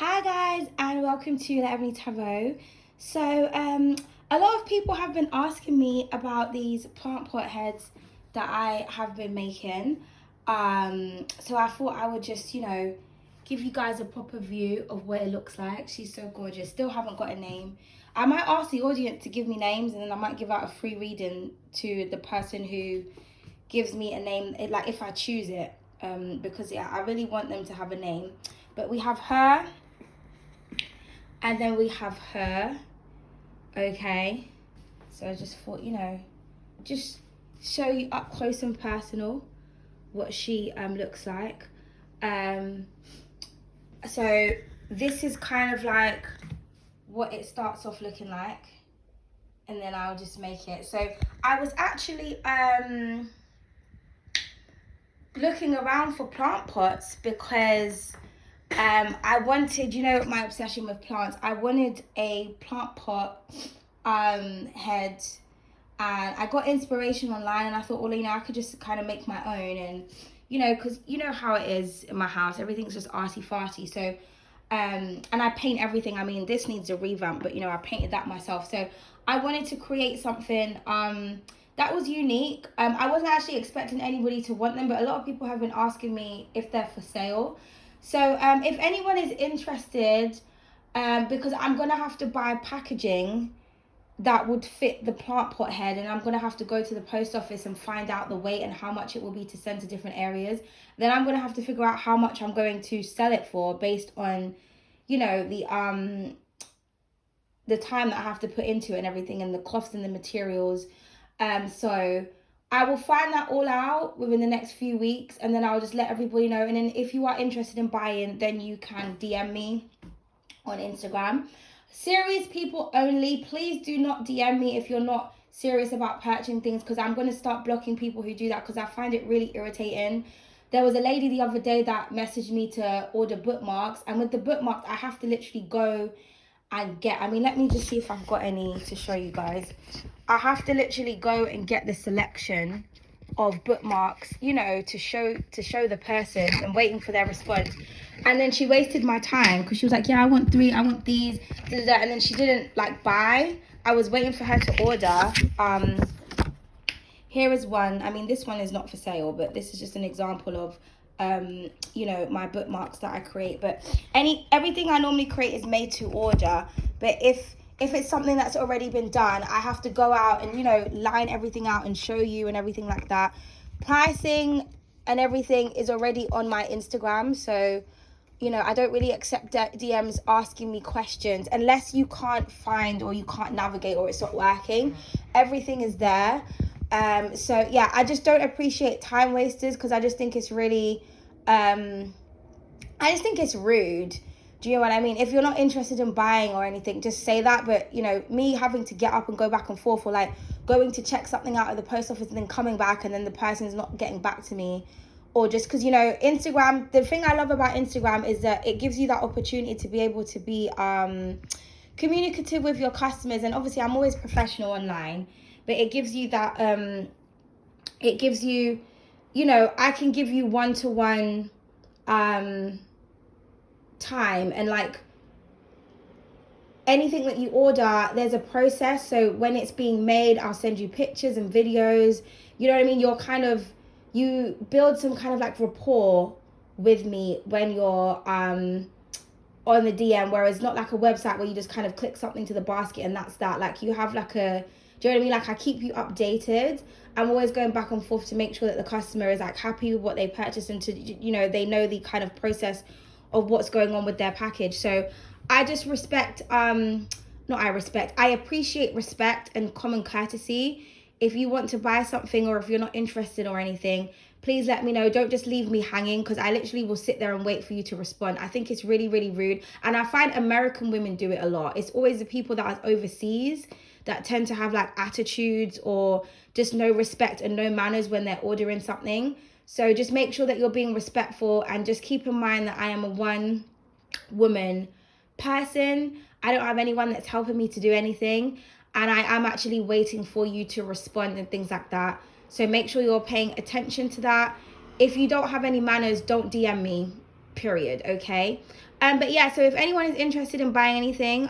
Hi guys, and welcome to laebonyarts. So a lot of people have been asking me about these plant pot heads that I have been making. So I thought I would just, give you guys a proper view of what it looks like. She's so gorgeous. Still haven't got a name. I might ask the audience to give me names, and then I might give out a free reading to the person who gives me a name, like if I choose it. Because yeah, I really want them to have a name. But we have her, and then we have her. Okay, so I just thought, just show you up close and personal what she looks like. So this is kind of like what it starts off looking like, and then I'll just make it. So I was actually looking around for plant pots because I wanted, my obsession with plants. I wanted a plant pot head, and I got inspiration online, and I thought, well, I could just kind of make my own. And because you know how it is in my house, everything's just arty-farty. So and I paint everything. I mean, this needs a revamp, but I painted that myself. So I wanted to create something that was unique. I wasn't actually expecting anybody to want them, but a lot of people have been asking me if they're for sale. So if anyone is interested, because I'm gonna have to buy packaging that would fit the plant pot head, and I'm gonna have to go to the post office and find out the weight and how much it will be to send to different areas. Then I'm gonna have to figure out how much I'm going to sell it for based on, the time that I have to put into it and everything, and the cost and the materials. So I will find that all out within the next few weeks, and then I'll just let everybody know. And then if you are interested in buying, then you can DM me on Instagram. Serious people only. Please do not DM me if you're not serious about purchasing things, because I'm going to start blocking people who do that, because I find it really irritating. There was a lady the other day that messaged me to order bookmarks, and with the bookmarks I have to literally go and get, let me just see if I've got any to show you guys. I have to literally go and get the selection of bookmarks, to show the person, and waiting for their response. And then she wasted my time because she was like, yeah, I want 3, I want these, and then she didn't buy. I was waiting for her to order. Here is one. This one is not for sale, but this is just an example of my bookmarks that I create. But everything I normally create is made to order. But if it's something that's already been done, I have to go out and line everything out and show you and everything like that. Pricing and everything is already on my Instagram, so I don't really accept DMs asking me questions unless you can't find, or you can't navigate, or it's not working. Everything is there. So yeah, I just don't appreciate time wasters, because I just think it's really I just think it's rude. Do you know what I mean? If you're not interested in buying or anything, just say that. But me having to get up and go back and forth, or going to check something out at the post office and then coming back, and then the person's not getting back to me, or just because Instagram, the thing I love about Instagram is that it gives you that opportunity to be able to be communicative with your customers. And obviously I'm always professional online, but it gives you that it gives you, I can give you one-to-one time, and anything that you order, there's a process. So when it's being made, I'll send you pictures and videos. You know what I mean? You build some kind of rapport with me when you're on the DM, whereas not like a website where you just kind of click something to the basket and that's that. You have do you know what I mean? I keep you updated. I'm always going back and forth to make sure that the customer is happy with what they purchased, and to they know the kind of process of what's going on with their package. So I just respect I appreciate respect and common courtesy. If you want to buy something, or if you're not interested or anything, please let me know. Don't just leave me hanging, because I literally will sit there and wait for you to respond. I think it's really, really rude. And I find American women do it a lot. It's always the people that are overseas that tend to have attitudes, or just no respect and no manners when they're ordering something. So just make sure that you're being respectful, and just keep in mind that I am a one woman person. I don't have anyone that's helping me to do anything, and I am actually waiting for you to respond and things like that. So make sure you're paying attention to that. If you don't have any manners, don't DM me, period, okay? But yeah, so if anyone is interested in buying anything,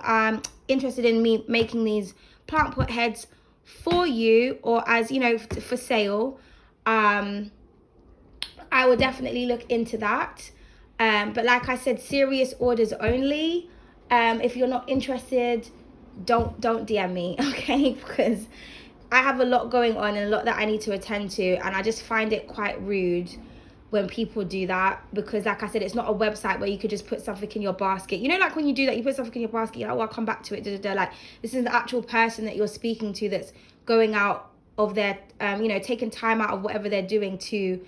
interested in me making these plant pot heads for you, or as, you know, for sale, I will definitely look into that. But like I said, serious orders only. If you're not interested, don't DM me, okay? Because I have a lot going on and a lot that I need to attend to, and I just find it quite rude when people do that, because like I said, it's not a website where you could just put something in your basket. You know, like when you do that, you put something in your basket, you're like, oh, I'll come back to it, like, this is the actual person that you're speaking to, that's going out of their you know, taking time out of whatever they're doing to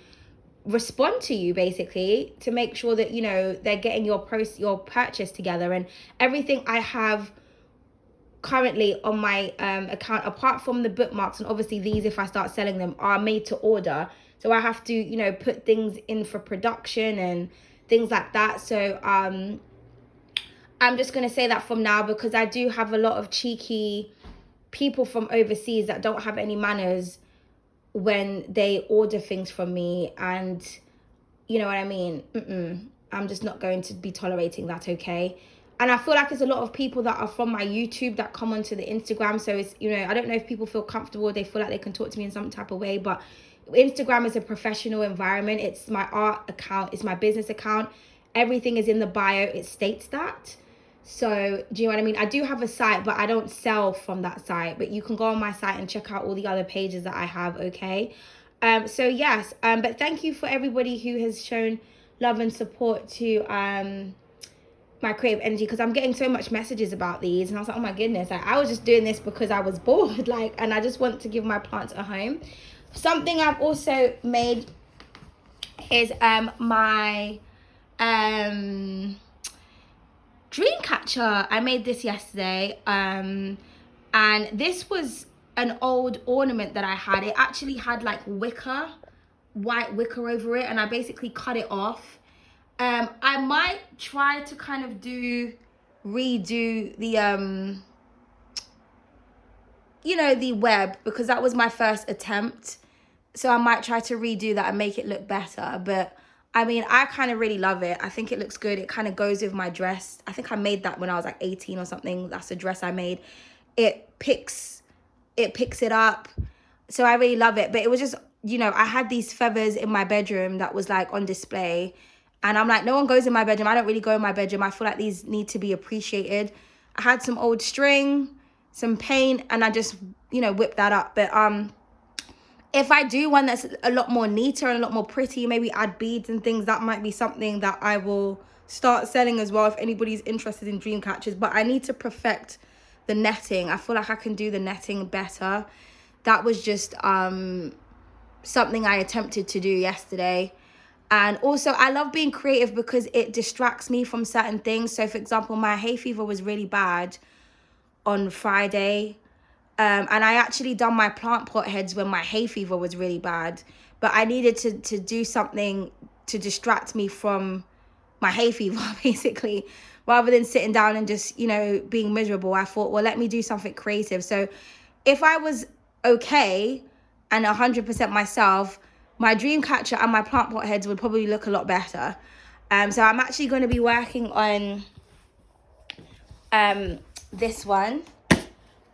respond to you, basically, to make sure that, you know, they're getting your purchase together. And everything I have currently on my account, apart from the bookmarks, and obviously these, if I start selling them, are made to order, so I have to, you know, put things in for production and things like that. So I'm just going to say that from now, because I do have a lot of cheeky people from overseas that don't have any manners when they order things from me, and you know what I mean. I'm just not going to be tolerating that, okay? And I feel like there's a lot of people that are from my YouTube that come onto the Instagram. So it's, you know, I don't know if people feel comfortable, they feel like they can talk to me in some type of way. But Instagram is a professional environment. It's my art account. It's my business account. Everything is in the bio. It states that. So do you know what I mean? I do have a site, but I don't sell from that site. But you can go on my site and check out all the other pages that I have, okay? So yes, but thank you for everybody who has shown love and support to my creative energy, because I'm getting so much messages about these, and I was like, oh my goodness, like, I was just doing this because I was bored, like, and I just want to give my plants a home. Something I've also made is my dream catcher. I made this yesterday, and this was an old ornament that I had. It actually had like white wicker over it, and I basically cut it off. I might try to kind of redo the you know, the web, because that was my first attempt. So I might try to redo that and make it look better. But I mean, I kind of really love it. I think it looks good. It kind of goes with my dress. I think I made that when I was like 18 or something. That's a dress I made. It picks it up. So I really love it. But it was just, you know, I had these feathers in my bedroom that was like on display. And I'm like, no one goes in my bedroom. I don't really go in my bedroom. I feel like these need to be appreciated. I had some old string, some paint, and I just, you know, whipped that up. But if I do one that's a lot more neater and a lot more pretty, maybe add beads and things, that might be something that I will start selling as well, if anybody's interested in dream catchers. But I need to perfect the netting. I feel like I can do the netting better. That was just something I attempted to do yesterday. And also, I love being creative because it distracts me from certain things. So, for example, my hay fever was really bad on Friday. And I actually done my plant pot heads when my hay fever was really bad. But I needed to do something to distract me from my hay fever, basically. Rather than sitting down and just, you know, being miserable, I thought, well, let me do something creative. So if I was okay and 100% myself, my dream catcher and my plant pot heads would probably look a lot better. So I'm actually going to be working on this one.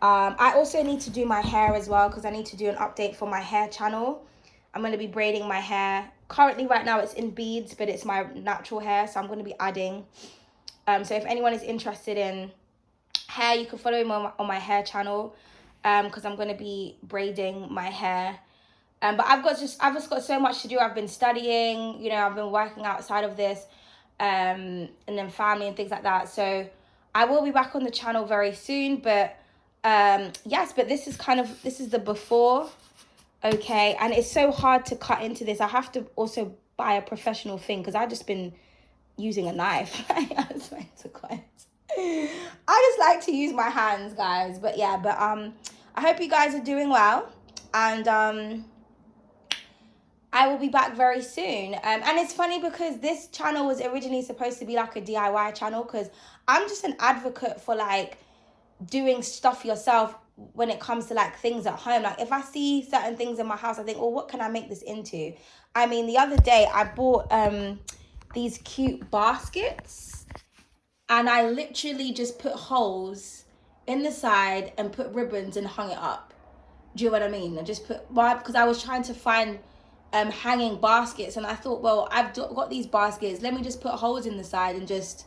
I also need to do my hair as well, because I need to do an update for my hair channel. I'm going to be braiding my hair. Currently, right now, it's in beads, but it's my natural hair, so I'm going to be adding. So if anyone is interested in hair, you can follow me on my hair channel, because I'm going to be braiding my hair. But I've just got so much to do. I've been studying, you know, I've been working outside of this, and then family and things like that. So I will be back on the channel very soon. But yes, but this is the before, okay? And it's so hard to cut into this. I have to also buy a professional thing, because I've just been using a knife. I swear to God. I just like to use my hands, guys. But yeah, but I hope you guys are doing well, and I will be back very soon. And it's funny because this channel was originally supposed to be like a DIY channel, because I'm just an advocate for like doing stuff yourself when it comes to like things at home. Like if I see certain things in my house, I think, well, what can I make this into? I mean, the other day I bought these cute baskets. and I literally just put holes in the side and put ribbons and hung it up. Do you know what I mean? And just put, why? Because I was trying to find hanging baskets, and I thought, well, I've got these baskets, let me just put holes in the side and just,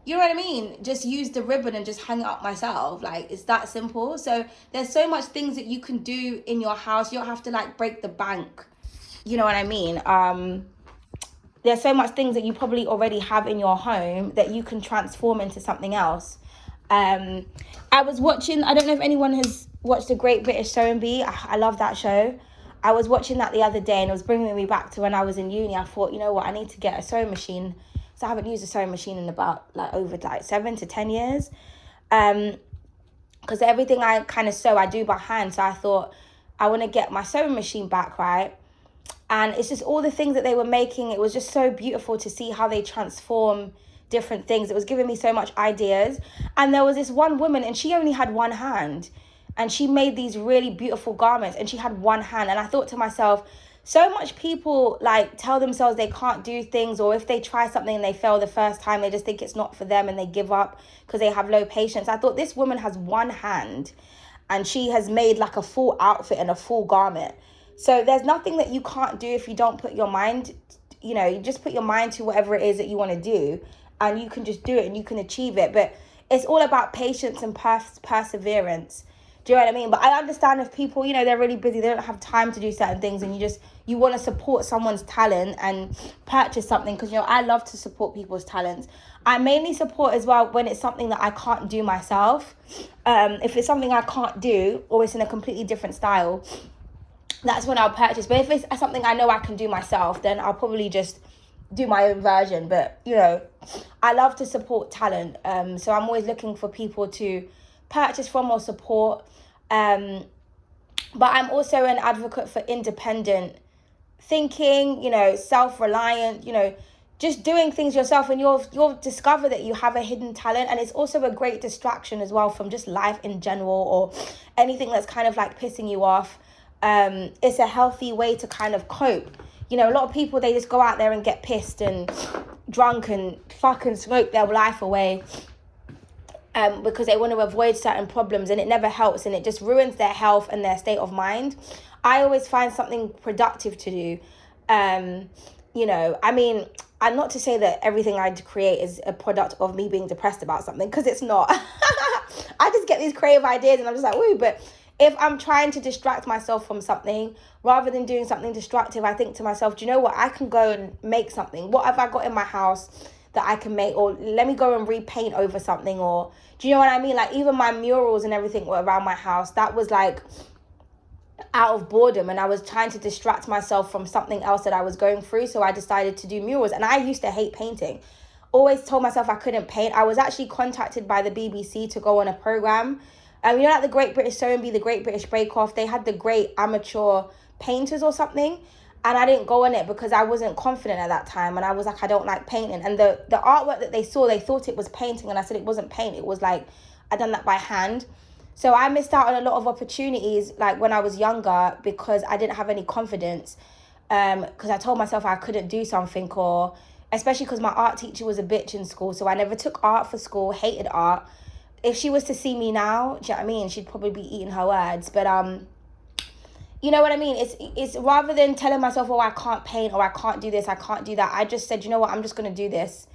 you know what I mean, just use the ribbon and just hang it up myself. Like, it's that simple. So there's so much things that you can do in your house. You don't have to like break the bank, you know what I mean? There's so much things that you probably already have in your home that you can transform into something else. I was watching, I don't know if anyone has watched The Great British Sewing Bee. I love that show. I was watching that the other day, and it was bringing me back to when I was in uni. I thought, you know what, I need to get a sewing machine. So I haven't used a sewing machine in about over 7 to 10 years. Because everything I kind of sew, I do by hand. So I thought, I want to get my sewing machine back, right? And it's just all the things that they were making. It was just so beautiful to see how they transform different things. It was giving me so much ideas. And there was this one woman, and she only had one hand. And she made these really beautiful garments, and she had one hand. And I thought to myself, so much people like tell themselves they can't do things, or if they try something and they fail the first time, they just think it's not for them and they give up because they have low patience. I thought, this woman has one hand and she has made like a full outfit and a full garment. So there's nothing that you can't do if you don't put your mind, you just put your mind to whatever it is that you want to do, and you can just do it and you can achieve it. But it's all about patience and perseverance. Do you know what I mean? But I understand if people, they're really busy, they don't have time to do certain things, and you want to support someone's talent and purchase something, because, I love to support people's talents. I mainly support as well when it's something that I can't do myself. If it's something I can't do, or it's in a completely different style, that's when I'll purchase. But if it's something I know I can do myself, then I'll probably just do my own version. But, I love to support talent. So I'm always looking for people to purchase from or support. But I'm also an advocate for independent thinking, self-reliant, just doing things yourself, and you'll discover that you have a hidden talent. And it's also a great distraction as well from just life in general, or anything that's kind of like pissing you off. It's a healthy way to kind of cope. A lot of people, they just go out there and get pissed and drunk and fucking smoke their life away, because they want to avoid certain problems, and it never helps, and it just ruins their health and their state of mind. I always find something productive to do. I'm not to say that everything I create is a product of me being depressed about something, because it's not. I just get these creative ideas and I'm just like, woo. But if I'm trying to distract myself from something, rather than doing something destructive, I think to myself, do you know what? I can go and make something. What have I got in my house that I can make? Or let me go and repaint over something. Or do you know what I mean? Like, even my murals and everything were around my house. That was like out of boredom, and I was trying to distract myself from something else that I was going through. So I decided to do murals. And I used to hate painting. Always told myself I couldn't paint. I was actually contacted by the BBC to go on a program. Like the Great British Sewing Bee, the Great British Bake Off, they had the great amateur painters or something. And I didn't go on it because I wasn't confident at that time. And I was like, I don't like painting. And the artwork that they saw, they thought it was painting. And I said it wasn't paint. It was like, I done that by hand. So I missed out on a lot of opportunities, like when I was younger, because I didn't have any confidence. Because I told myself I couldn't do something, or especially because my art teacher was a bitch in school. So I never took art for school, hated art. If she was to see me now, do you know what I mean? She'd probably be eating her words. But, you know what I mean? It's rather than telling myself, oh, I can't paint, or I can't do this, I can't do that. I just said, you know what? I'm just going to do this.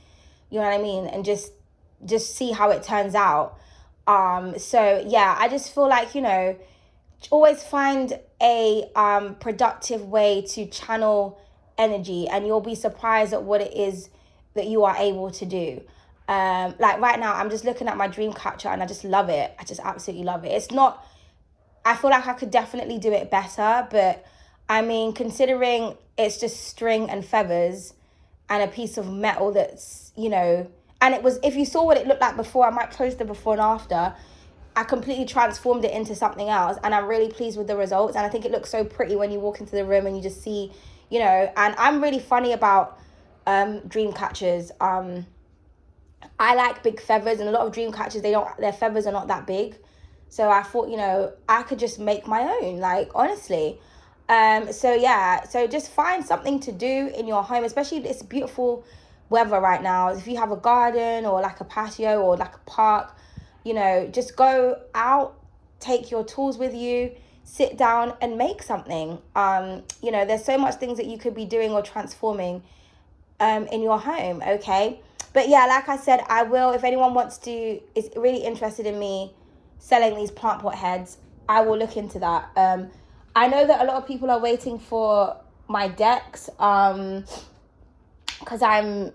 You know what I mean? And just see how it turns out. So yeah, I just feel like, always find a productive way to channel energy, and you'll be surprised at what it is that you are able to do. Like right now, I'm just looking at my dream catcher and I just love it. I just absolutely love it. It's not, I feel like I could definitely do it better, but I mean, considering it's just string and feathers and a piece of metal that's, and it was, if you saw what it looked like before, I might post the before and after. I completely transformed it into something else, and I'm really pleased with the results. And I think it looks so pretty when you walk into the room and you just see, and I'm really funny about dream catchers. I like big feathers, and a lot of dream catchers, their feathers are not that big. So I thought, I could just make my own, like, honestly. So yeah, so just find something to do in your home, especially this beautiful weather right now. If you have a garden or like a patio or like a park, you know, just go out, take your tools with you, sit down and make something. You know, there's so much things that you could be doing or transforming in your home, okay? But yeah, like I said, I will, if anyone is really interested in me selling these plant pot heads, I will look into that. I know that a lot of people are waiting for my decks, because I'm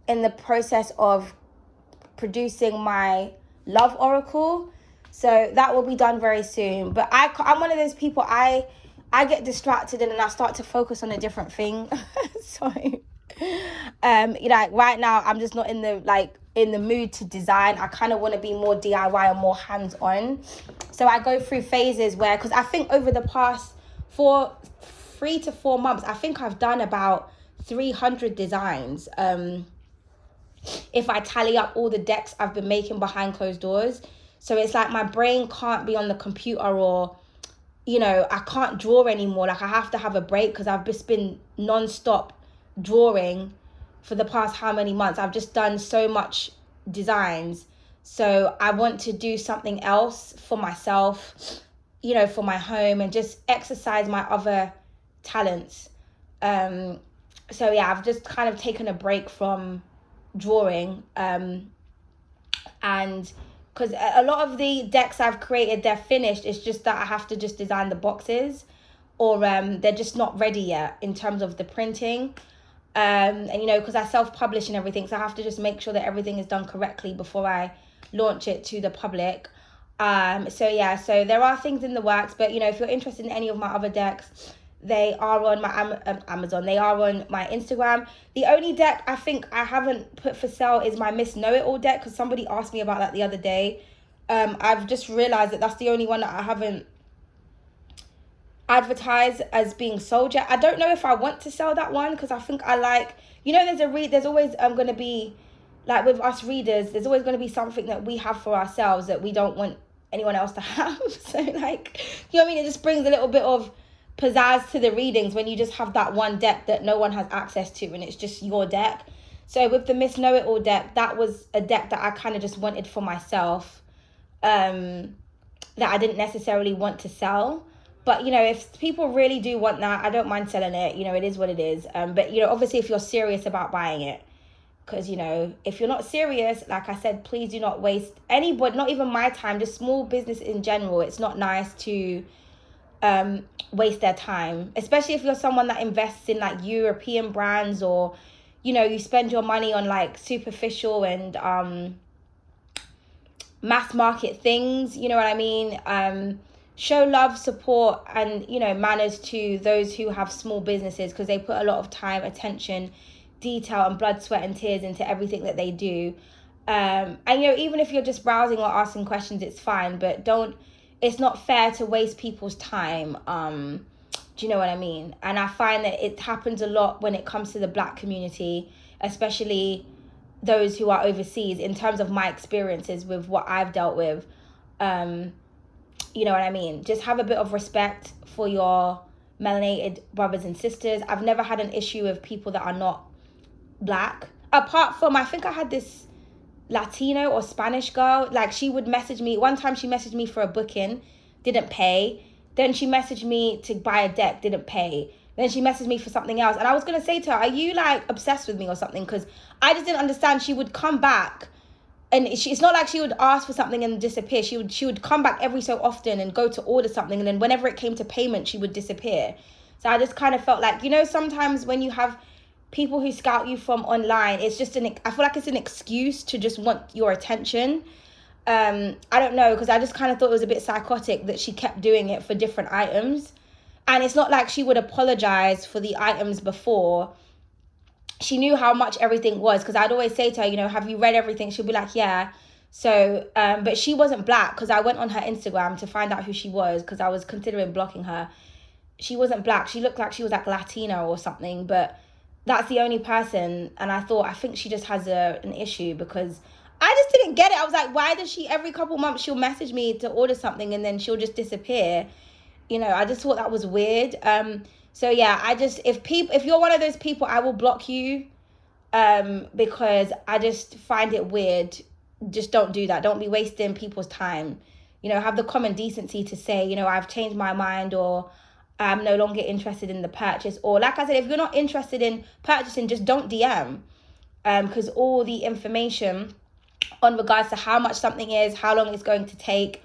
in the process of producing my love oracle. So that will be done very soon. But I'm one of those people, I get distracted and then I start to focus on a different thing. So, like right now, I'm just not in the mood to design. I kind of want to be more DIY and more hands-on. So I go through phases where, because I think over the past 3 to 4 months, I think I've done about 300 designs. If I tally up all the decks I've been making behind closed doors. So it's like my brain can't be on the computer, or, you know, I can't draw anymore. Like I have to have a break because I've just been non-stop drawing for the past how many months. I've just done so much designs. So I want to do something else for myself, you know, for my home, and just exercise my other talents. So yeah, I've just kind of taken a break from drawing, and because a lot of the decks I've created, they're finished. It's just that I have to just design the boxes, or they're just not ready yet in terms of the printing. And you know, because I self-publish and everything, so I have to just make sure that everything is done correctly before I launch it to the public. So yeah, so there are things in the works, but you know, if you're interested in any of my other decks, they are on my Amazon. They are on my Instagram. The only deck I think I haven't put for sale is my Miss Know-It-All deck, because somebody asked me about that the other day. I've just realized that that's the only one that I haven't advertised as being sold yet. I don't know if I want to sell that one, because I think I like, you know, there's always going to be, like with us readers, there's always going to be something that we have for ourselves that we don't want anyone else to have. So like, you know what I mean? It just brings a little bit of pizzazz to the readings when you just have that one deck that no one has access to and it's just your deck. So with the Miss Know-It-All deck, that was a deck that I kind of just wanted for myself, that I didn't necessarily want to sell. But, you know, if people really do want that, I don't mind selling it. You know, it is what it is. But, you know, obviously if you're serious about buying it, because, you know, if you're not serious, like I said, please do not waste anybody, not even my time, just small business in general. It's not nice to waste their time, especially if you're someone that invests in like European brands, or, you know, you spend your money on like superficial and mass market things, you know what I mean? Show love, support, and, you know, manners to those who have small businesses, because they put a lot of time, attention, detail, and blood, sweat, and tears into everything that they do. And, you know, even if you're just browsing or asking questions, it's fine, but it's not fair to waste people's time. Do you know what I mean? And I find that it happens a lot when it comes to the Black community, especially those who are overseas, in terms of my experiences with what I've dealt with. You know what I mean? Just have a bit of respect for your melanated brothers and sisters. I've never had an issue with people that are not Black. Apart from, I think I had this Latino or Spanish girl. Like, she would message me. One time she messaged me for a booking, didn't pay. Then she messaged me to buy a deck, didn't pay. Then she messaged me for something else. And I was going to say to her, are you like obsessed with me or something? Because I just didn't understand. She would come back. And it's not like she would ask for something and disappear. She would come back every so often and go to order something. And then whenever it came to payment, she would disappear. So I just kind of felt like, you know, sometimes when you have people who scout you from online, it's just I feel like it's an excuse to just want your attention. I don't know, because I just kind of thought it was a bit psychotic that she kept doing it for different items. And it's not like she would apologize for the items before. She knew how much everything was, because I'd always say to her, you know, have you read everything? She'll be like, yeah. So, but she wasn't Black, because I went on her Instagram to find out who she was, because I was considering blocking her. She wasn't Black. She looked like she was like Latino or something, but that's the only person. And I think she just has an issue, because I just didn't get it. I was like, why does she, every couple months she'll message me to order something and then she'll just disappear? You know, I just thought that was weird. So yeah, if you're one of those people, I will block you. because I just find it weird. Just don't do that. Don't be wasting people's time. You know, have the common decency to say, you know, I've changed my mind, or I'm no longer interested in the purchase. Or like I said, if you're not interested in purchasing, just don't DM. Because all the information on regards to how much something is, how long it's going to take,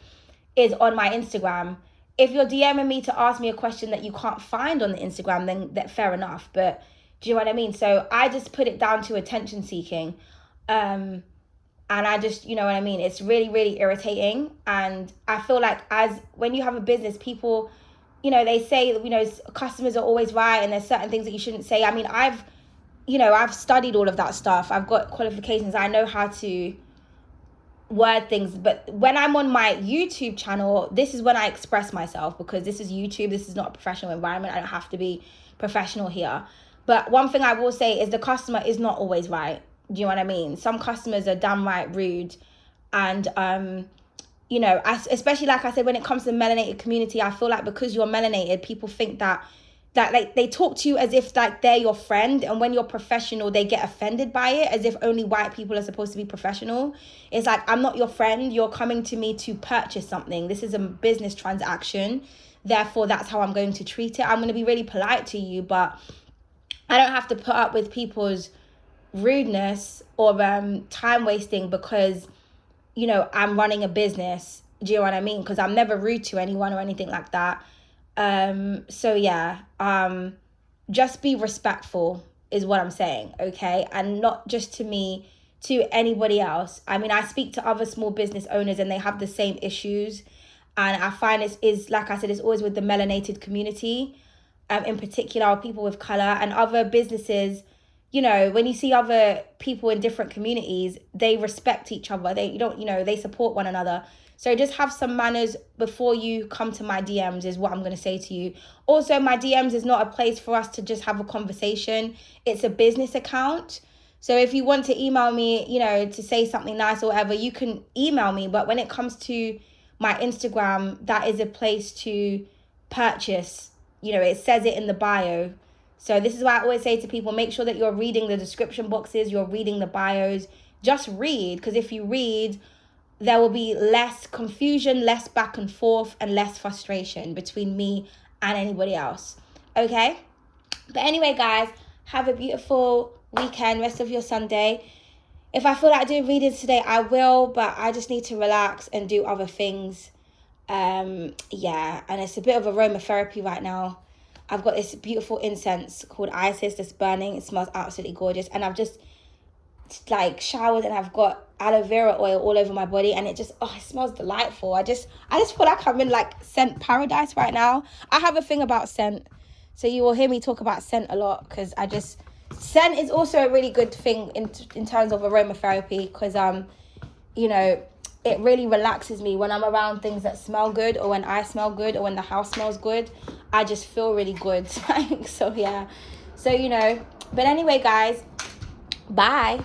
is on my Instagram. If you're DMing me to ask me a question that you can't find on the Instagram, then that fair enough. But do you know what I mean? So I just put it down to attention seeking. And I just, you know what I mean? It's really, really irritating. And I feel like when you have a business, people, you know, they say, you know, customers are always right, and there's certain things that you shouldn't say. I mean, I've studied all of that stuff. I've got qualifications. I know how to word things. But when I'm on my YouTube channel, this is when I express myself, because this is YouTube. This is not a professional environment. I don't have to be professional here. But one thing I will say is the customer is not always right. Do you know what I mean? Some customers are downright rude. And, you know, especially like I said, when it comes to the melanated community, I feel like because you're melanated, people think that like they talk to you as if like they're your friend, and when you're professional they get offended by it, as if only white people are supposed to be professional. It's like, I'm not your friend. You're coming to me to purchase something. This is a business transaction, therefore that's how I'm going to treat it. I'm going to be really polite to you, but I don't have to put up with people's rudeness or time wasting because, you know, I'm running a business. Do you know what I mean? Because I'm never rude to anyone or anything like that. So yeah, just be respectful is what I'm saying, okay? And not just to me, to anybody else. I mean, I speak to other small business owners and they have the same issues. And I find is like I said, it's always with the melanated community, in particular, people with color and other businesses. You know, when you see other people in different communities, they respect each other. They support one another. So just have some manners before you come to my DMs is what I'm going to say to you. Also, my DMs is not a place for us to just have a conversation. It's a business account. So if you want to email me, you know, to say something nice or whatever, you can email me. But when it comes to my Instagram, that is a place to purchase. You know, it says it in the bio. So this is why I always say to people, make sure that you're reading the description boxes, you're reading the bios. Just read, because if you read, there will be less confusion, less back and forth, and less frustration between me and anybody else. Okay? But anyway, guys, have a beautiful weekend, rest of your Sunday. If I feel like doing readings today, I will, but I just need to relax and do other things. Yeah, and it's a bit of aromatherapy right now. I've got this beautiful incense called Isis that's burning. It smells absolutely gorgeous. And I've just like showered and I've got aloe vera oil all over my body, and it smells delightful. I just feel like I'm in like scent paradise right now. I have a thing about scent, so you will hear me talk about scent a lot, because scent is also a really good thing in terms of aromatherapy, because you know, it really relaxes me when I'm around things that smell good, or when I smell good, or when the house smells good. I just feel really good. So yeah, so you know, but anyway, guys, bye.